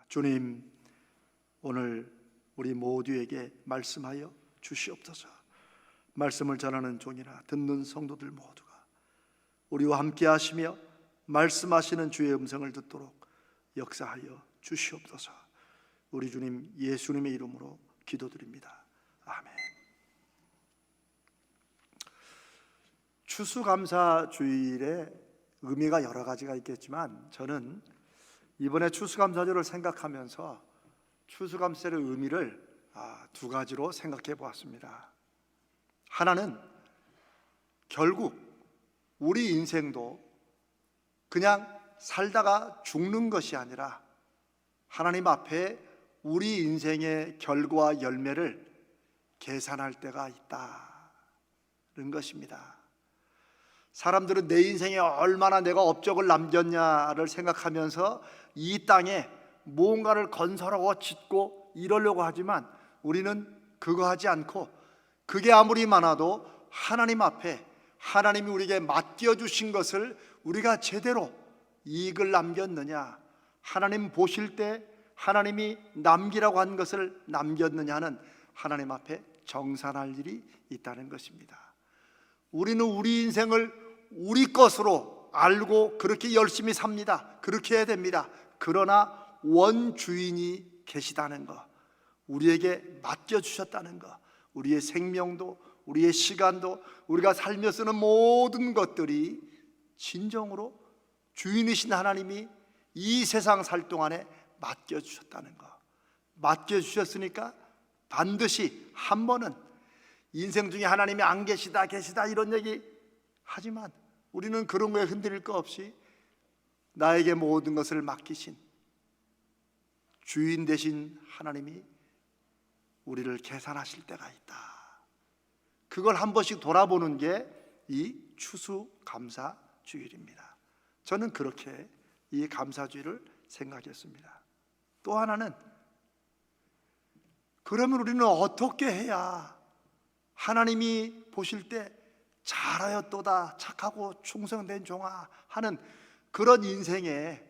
주님, 오늘 우리 모두에게 말씀하여 주시옵소서. 말씀을 전하는 종이나 듣는 성도들 모두가 우리와 함께 하시며 말씀하시는 주의 음성을 듣도록 역사하여 주시옵소서. 우리 주님 예수님의 이름으로 기도드립니다. 아멘. 추수감사주일의 의미가 여러 가지가 있겠지만, 저는 이번에 추수감사절을 생각하면서 추수감사의 의미를 두 가지로 생각해 보았습니다. 하나는 결국 우리 인생도 그냥 살다가 죽는 것이 아니라 하나님 앞에 우리 인생의 결과와 열매를 계산할 때가 있다는 것입니다. 사람들은 내 인생에 얼마나 내가 업적을 남겼냐를 생각하면서 이 땅에 무언가를 건설하고 짓고 이러려고 하지만, 우리는 그거 하지 않고 그게 아무리 많아도 하나님 앞에 하나님이 우리에게 맡겨주신 것을 우리가 제대로 이익을 남겼느냐, 하나님 보실 때 하나님이 남기라고 한 것을 남겼느냐는 하나님 앞에 정산할 일이 있다는 것입니다. 우리는 우리 인생을 우리 것으로 알고 그렇게 열심히 삽니다. 그렇게 해야 됩니다. 그러나 원주인이 계시다는 것, 우리에게 맡겨주셨다는 것, 우리의 생명도 우리의 시간도 우리가 살며 쓰는 모든 것들이 진정으로 주인이신 하나님이 이 세상 살 동안에 맡겨주셨다는 것, 맡겨주셨으니까 반드시 한 번은 인생 중에 하나님이 안 계시다 이런 얘기 하지만, 우리는 그런 거에 흔들릴 거 없이 나에게 모든 것을 맡기신 주인 되신 하나님이 우리를 계산하실 때가 있다. 그걸 한 번씩 돌아보는 게 이 추수감사주일입니다. 저는 그렇게 이 감사주일을 생각했습니다. 또 하나는, 그러면 우리는 어떻게 해야 하나님이 보실 때 잘하였도다, 착하고 충성된 종아 하는 그런 인생에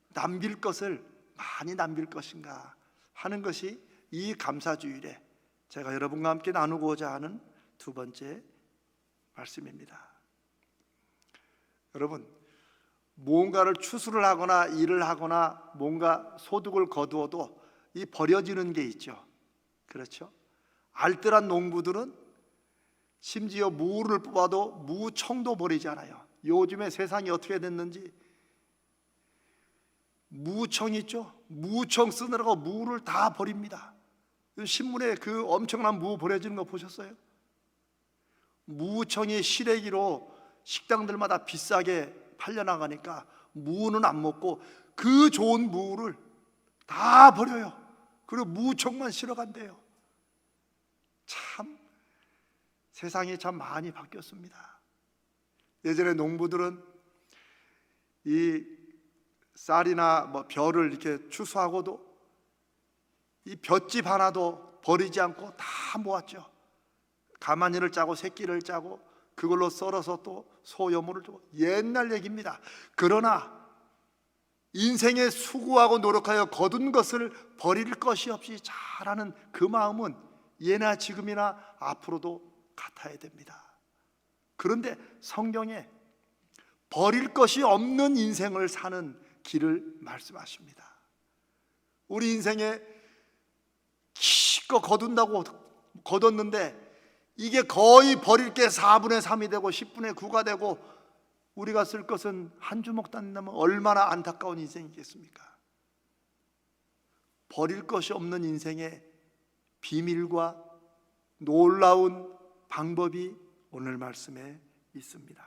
남길 것을 많이 남길 것인가 하는 것이 이 감사주일에 제가 여러분과 함께 나누고자 하는 두 번째 말씀입니다. 여러분, 무언가를 추수를 하거나 일을 하거나 뭔가 소득을 거두어도 이 버려지는 게 있죠. 그렇죠? 알뜰한 농부들은 심지어 무를 뽑아도 무청도 버리지 않아요. 요즘에 세상이 어떻게 됐는지, 무청 있죠? 무청 쓰느라고 무를 다 버립니다. 신문에 그 엄청난 무 버려지는 거 보셨어요? 무청이 시래기로 식당들마다 비싸게 팔려나가니까 무는 안 먹고 그 좋은 무를 다 버려요. 그리고 무청만 실어간대요. 참 세상이 참 많이 바뀌었습니다. 예전에 농부들은 이 쌀이나 벼를 이렇게 추수하고도 이 볏짚 하나도 버리지 않고 다 모았죠. 가마니를 짜고 새끼를 짜고 그걸로 썰어서 또 소여물을 주고, 옛날 얘기입니다. 그러나 인생에 수고하고 노력하여 거둔 것을 버릴 것이 없이 잘하는 그 마음은 예나 지금이나 앞으로도 같아야 됩니다. 그런데 성경에 버릴 것이 없는 인생을 사는 길을 말씀하십니다. 우리 인생에 기껏 거둔다고 거뒀는데 이게 거의 버릴 게 4분의 3이 되고 10분의 9가 되고 우리가 쓸 것은 한 주먹도 안 된다면 얼마나 안타까운 인생이겠습니까? 버릴 것이 없는 인생의 비밀과 놀라운 방법이 오늘 말씀에 있습니다.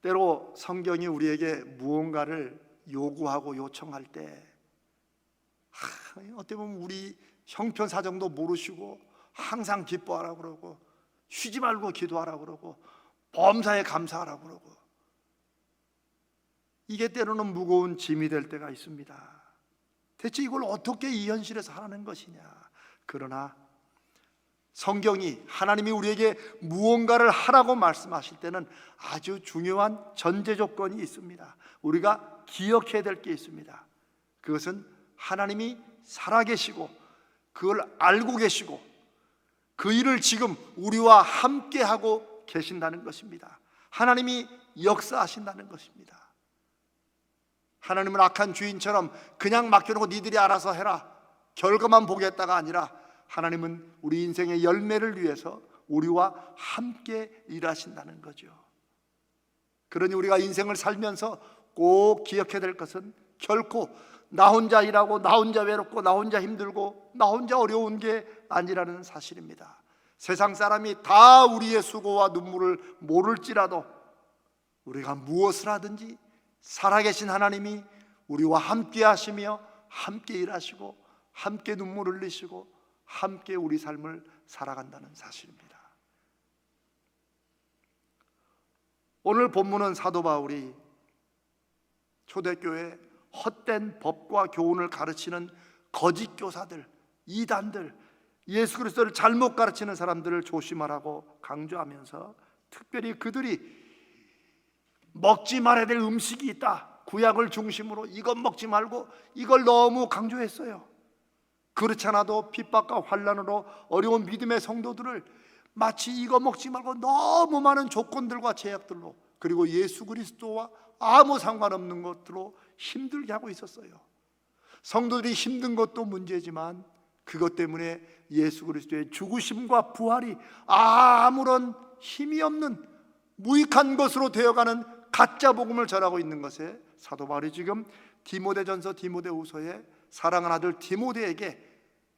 때로 성경이 우리에게 무언가를 요구하고 요청할 때 어떻게 보면 우리 형편사정도 모르시고 항상 기뻐하라고 그러고 쉬지 말고 기도하라고 그러고 범사에 감사하라고 그러고, 이게 때로는 무거운 짐이 될 때가 있습니다. 대체 이걸 어떻게 이 현실에서 하라는 것이냐. 그러나 성경이 하나님이 우리에게 무언가를 하라고 말씀하실 때는 아주 중요한 전제 조건이 있습니다. 우리가 기억해야 될 게 있습니다. 그것은 하나님이 살아계시고 그걸 알고 계시고 그 일을 지금 우리와 함께 하고 계신다는 것입니다. 하나님이 역사하신다는 것입니다. 하나님은 악한 주인처럼 그냥 맡겨놓고 니들이 알아서 해라, 결과만 보겠다가 아니라 하나님은 우리 인생의 열매를 위해서 우리와 함께 일하신다는 거죠. 그러니 우리가 인생을 살면서 꼭 기억해야 될 것은 결코 나 혼자 일하고 나 혼자 외롭고 나 혼자 힘들고 나 혼자 어려운 게 아니라는 사실입니다. 세상 사람이 다 우리의 수고와 눈물을 모를지라도 우리가 무엇을 하든지 살아계신 하나님이 우리와 함께 하시며 함께 일하시고 함께 눈물 흘리시고 함께 우리 삶을 살아간다는 사실입니다. 오늘 본문은 사도 바울이 초대교회 헛된 법과 교훈을 가르치는 거짓 교사들, 이단들, 예수 그리스도를 잘못 가르치는 사람들을 조심하라고 강조하면서 특별히 그들이 먹지 말아야 될 음식이 있다, 구약을 중심으로 이것 먹지 말고 이걸 너무 강조했어요. 그렇지 않아도 핍박과 환난으로 어려운 믿음의 성도들을 마치 이거 먹지 말고 너무 많은 조건들과 제약들로, 그리고 예수 그리스도와 아무 상관없는 것들로 힘들게 하고 있었어요. 성도들이 힘든 것도 문제지만 그것 때문에 예수 그리스도의 죽으심과 부활이 아무런 힘이 없는 무익한 것으로 되어가는 가짜 복음을 전하고 있는 것에 사도 바울이 지금 디모데전서 디모데후서에 사랑하는 아들 디모데에게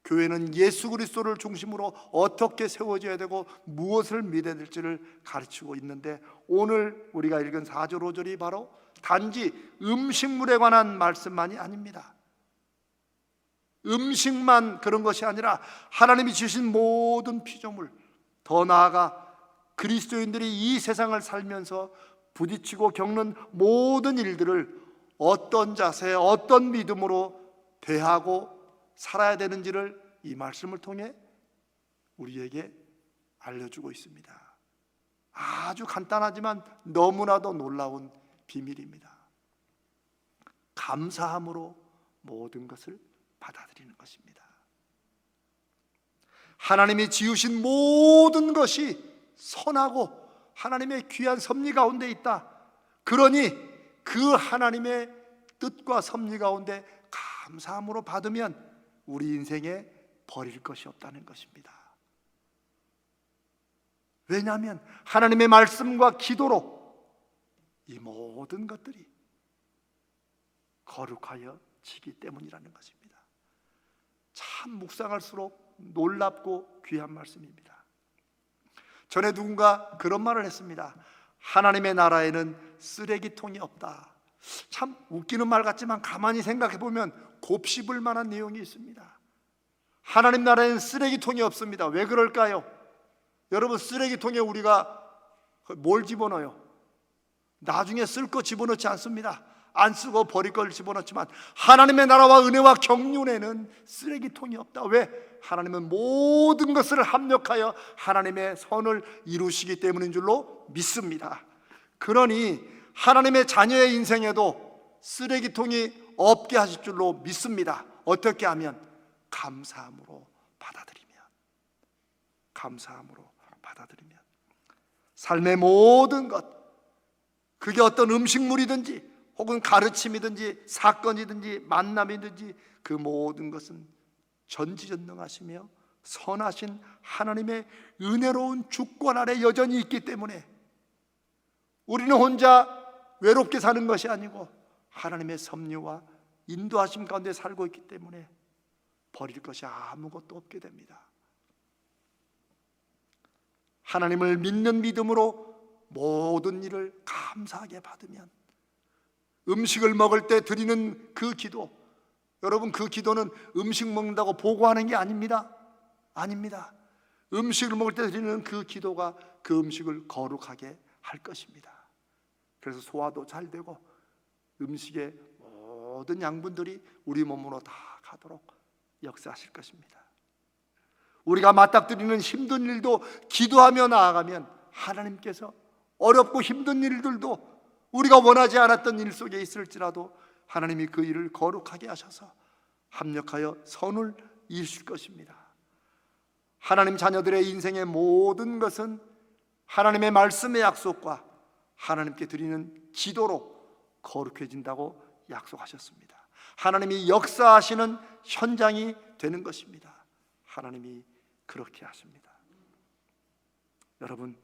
교회는 예수 그리스도를 중심으로 어떻게 세워져야 되고 무엇을 믿어야 될지를 가르치고 있는데, 오늘 우리가 읽은 4절 5절이 바로 단지 음식물에 관한 말씀만이 아닙니다. 음식만 그런 것이 아니라 하나님이 주신 모든 피조물, 더 나아가 그리스도인들이 이 세상을 살면서 부딪히고 겪는 모든 일들을 어떤 자세, 어떤 믿음으로 대하고 살아야 되는지를 이 말씀을 통해 우리에게 알려주고 있습니다. 아주 간단하지만 너무나도 놀라운 비밀입니다. 감사함으로 모든 것을 받아들이는 것입니다. 하나님이 지으신 모든 것이 선하고 하나님의 귀한 섭리 가운데 있다. 그러니 그 하나님의 뜻과 섭리 가운데 감사함으로 받으면 우리 인생에 버릴 것이 없다는 것입니다. 왜냐하면 하나님의 말씀과 기도로 이 모든 것들이 거룩하여 지기 때문이라는 것입니다. 참 묵상할수록 놀랍고 귀한 말씀입니다. 전에 누군가 그런 말을 했습니다. 하나님의 나라에는 쓰레기통이 없다. 참 웃기는 말 같지만 가만히 생각해 보면 곱씹을 만한 내용이 있습니다. 하나님 나라에는 쓰레기통이 없습니다. 왜 그럴까요? 여러분, 쓰레기통에 우리가 뭘 집어넣어요? 나중에 쓸 거 집어넣지 않습니다. 안 쓰고 버릴 걸 집어넣지만 하나님의 나라와 은혜와 경륜에는 쓰레기통이 없다. 왜? 하나님은 모든 것을 합력하여 하나님의 선을 이루시기 때문인 줄로 믿습니다. 그러니 하나님의 자녀의 인생에도 쓰레기통이 없게 하실 줄로 믿습니다. 어떻게 하면? 감사함으로 받아들이면, 감사함으로 받아들이면 삶의 모든 것, 그게 어떤 음식물이든지 혹은 가르침이든지 사건이든지 만남이든지 그 모든 것은 전지전능하시며 선하신 하나님의 은혜로운 주권 아래 여전히 있기 때문에 우리는 혼자 외롭게 사는 것이 아니고 하나님의 섭리와 인도하심 가운데 살고 있기 때문에 버릴 것이 아무것도 없게 됩니다. 하나님을 믿는 믿음으로 모든 일을 감사하게 받으면, 음식을 먹을 때 드리는 그 기도, 여러분, 그 기도는 음식 먹는다고 보고하는 게 아닙니다. 아닙니다. 음식을 먹을 때 드리는 그 기도가 그 음식을 거룩하게 할 것입니다. 그래서 소화도 잘 되고 음식의 모든 양분들이 우리 몸으로 다 가도록 역사하실 것입니다. 우리가 맞닥뜨리는 힘든 일도 기도하며 나아가면 하나님께서 어렵고 힘든 일들도 우리가 원하지 않았던 일 속에 있을지라도 하나님이 그 일을 거룩하게 하셔서 합력하여 선을 이루실 것입니다. 하나님 자녀들의 인생의 모든 것은 하나님의 말씀의 약속과 하나님께 드리는 기도로 거룩해진다고 약속하셨습니다. 하나님이 역사하시는 현장이 되는 것입니다. 하나님이 그렇게 하십니다. 여러분,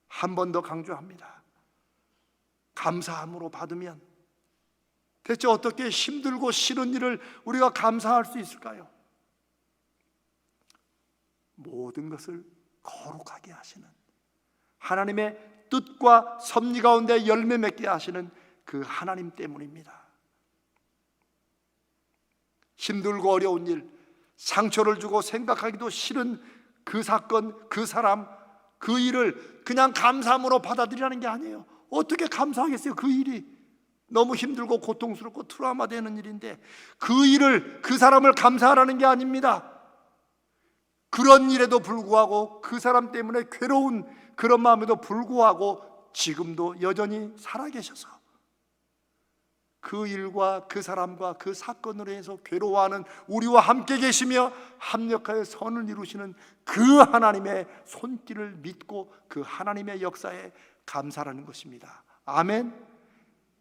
한 번 더 강조합니다. 감사함으로 받으면 대체 어떻게 힘들고 싫은 일을 우리가 감사할 수 있을까요? 모든 것을 거룩하게 하시는 하나님의 뜻과 섭리 가운데 열매 맺게 하시는 그 하나님 때문입니다. 힘들고 어려운 일, 상처를 주고 생각하기도 싫은 그 사건, 그 사람, 그 일을 그냥 감사함으로 받아들이라는 게 아니에요. 어떻게 감사하겠어요? 그 일이 너무 힘들고 고통스럽고 트라우마 되는 일인데 그 일을, 그 사람을 감사하라는 게 아닙니다. 그런 일에도 불구하고 그 사람 때문에 괴로운 그런 마음에도 불구하고 지금도 여전히 살아계셔서 그 일과 그 사람과 그 사건으로 해서 괴로워하는 우리와 함께 계시며 합력하여 선을 이루시는 그 하나님의 손길을 믿고 그 하나님의 역사에 감사하는 것입니다. 아멘.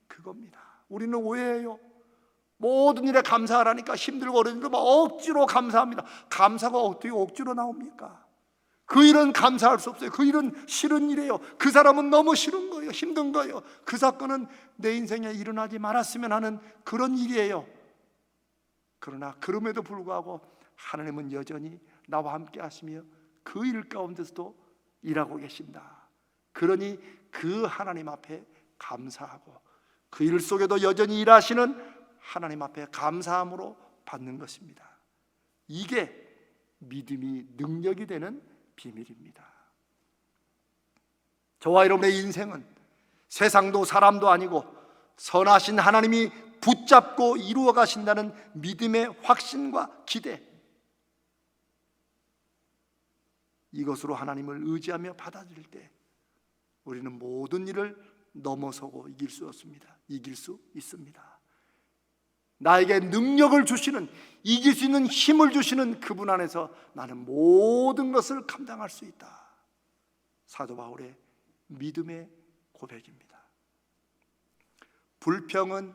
그겁니다. 우리는 오해해요. 모든 일에 감사하라니까 힘들고 어려운 일도 막 억지로 감사합니다. 감사가 어떻게 억지로 나옵니까? 그 일은 감사할 수 없어요. 그 일은 싫은 일이에요. 그 사람은 너무 싫은 거예요. 힘든 거예요. 그 사건은 내 인생에 일어나지 말았으면 하는 그런 일이에요. 그러나 그럼에도 불구하고 하나님은 여전히 나와 함께 하시며 그 일 가운데서도 일하고 계신다. 그러니 그 하나님 앞에 감사하고 그 일 속에도 여전히 일하시는 하나님 앞에 감사함으로 받는 것입니다. 이게 믿음이 능력이 되는 비밀입니다. 저와 여러분의 인생은 세상도 사람도 아니고 선하신 하나님이 붙잡고 이루어 가신다는 믿음의 확신과 기대, 이것으로 하나님을 의지하며 받아들일 때 우리는 모든 일을 넘어서고 이길 수 없습니다. 이길 수 있습니다. 나에게 능력을 주시는, 이길 수 있는 힘을 주시는 그분 안에서 나는 모든 것을 감당할 수 있다. 사도 바울의 믿음의 고백입니다. 불평은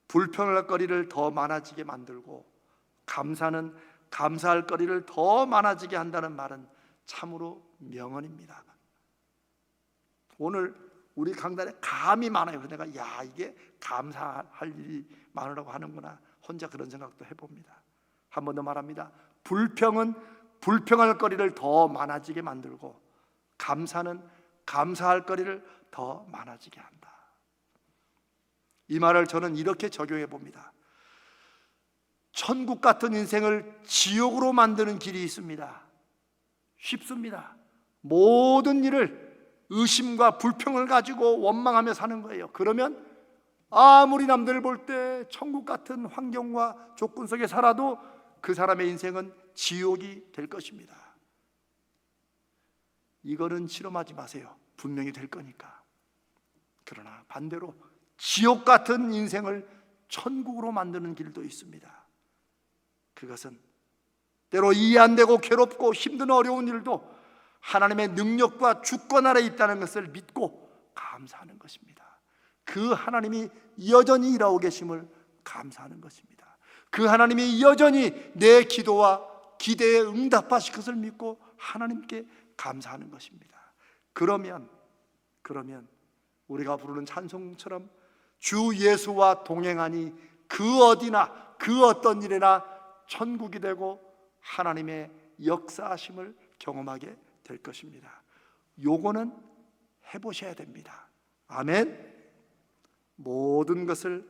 불평할 거리를 더 많아지게 만들고 감사는 감사할 거리를 더 많아지게 한다는 말은 참으로 명언입니다. 오늘 우리 강단에 감이 많아요. 내가 이게 감사할 일이 많으라고 하는구나. 혼자 그런 생각도 해봅니다. 한 번 더 말합니다. 불평은 불평할 거리를 더 많아지게 만들고 감사는 감사할 거리를 더 많아지게 한다. 이 말을 저는 이렇게 적용해 봅니다. 천국 같은 인생을 지옥으로 만드는 길이 있습니다. 쉽습니다. 모든 일을 의심과 불평을 가지고 원망하며 사는 거예요. 그러면 아무리 남들 볼 때 천국 같은 환경과 조건 속에 살아도 그 사람의 인생은 지옥이 될 것입니다. 이거는 실험하지 마세요. 분명히 될 거니까. 그러나 반대로 지옥 같은 인생을 천국으로 만드는 길도 있습니다. 그것은 때로 이해 안 되고 괴롭고 힘든 어려운 일도 하나님의 능력과 주권 아래 있다는 것을 믿고 감사하는 것입니다. 그 하나님이 여전히 일하고 계심을 감사하는 것입니다. 그 하나님이 여전히 내 기도와 기대에 응답하실 것을 믿고 하나님께 감사하는 것입니다. 그러면 우리가 부르는 찬송처럼 주 예수와 동행하니 그 어디나 그 어떤 일에나 천국이 되고 하나님의 역사하심을 경험하게 될 것입니다. 요거는 해보셔야 됩니다. 아멘. 모든 것을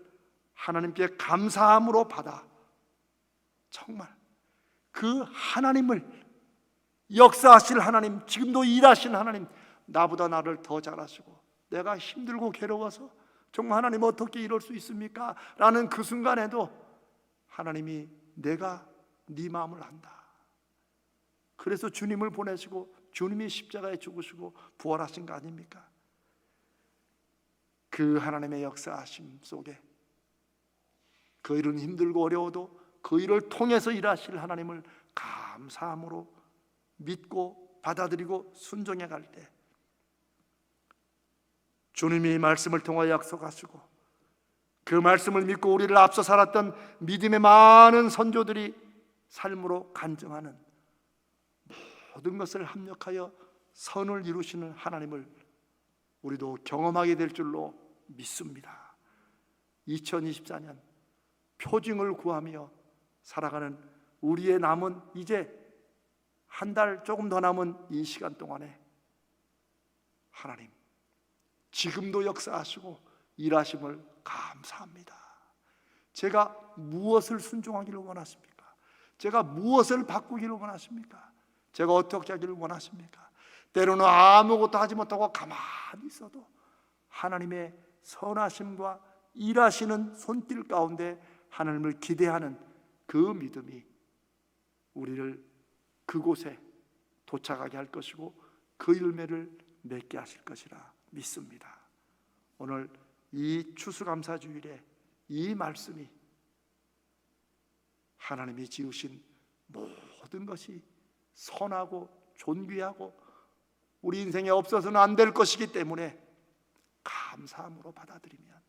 하나님께 감사함으로 받아 정말 그 하나님을, 역사하실 하나님, 지금도 일하신 하나님, 나보다 나를 더 잘하시고 내가 힘들고 괴로워서 정말 하나님 어떻게 이럴 수 있습니까? 라는 그 순간에도 하나님이 내가 네 마음을 안다. 그래서 주님을 보내시고 주님이 십자가에 죽으시고 부활하신 거 아닙니까? 그 하나님의 역사하심 속에 그 일은 힘들고 어려워도 그 일을 통해서 일하실 하나님을 감사함으로 믿고 받아들이고 순종해 갈 때 주님이 말씀을 통하여 약속하시고 그 말씀을 믿고 우리를 앞서 살았던 믿음의 많은 선조들이 삶으로 간증하는 모든 것을 합력하여 선을 이루시는 하나님을 우리도 경험하게 될 줄로 믿습니다. 2024년 표징을 구하며 살아가는 우리의 남은 이제 한 달 조금 더 남은 이 시간 동안에 하나님 지금도 역사하시고 일하심을 감사합니다. 제가 무엇을 순종하기를 원하십니까? 제가 무엇을 바꾸기를 원하십니까? 제가 어떻게 하기를 원하십니까? 때로는 아무것도 하지 못하고 가만히 있어도 하나님의 선하심과 일하시는 손길 가운데 하나님을 기대하는 그 믿음이 우리를 그곳에 도착하게 할 것이고 그 열매를 맺게 하실 것이라 믿습니다. 오늘 이 추수감사주일에 이 말씀이 하나님이 지으신 모든 것이 선하고 존귀하고 우리 인생에 없어서는 안 될 것이기 때문에 감사함으로 받아들이면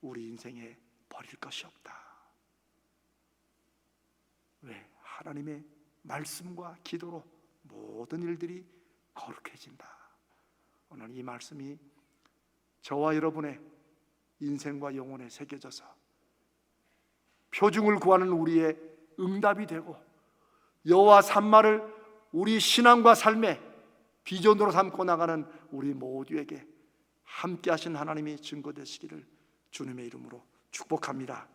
우리 인생에 버릴 것이 없다. 왜? 하나님의 말씀과 기도로 모든 일들이 거룩해진다. 오늘 이 말씀이 저와 여러분의 인생과 영혼에 새겨져서 표징을 구하는 우리의 응답이 되고 여호와 산마를 우리 신앙과 삶의 비전으로 삼고 나가는 우리 모두에게 함께 하신 하나님이 증거되시기를 주님의 이름으로 축복합니다.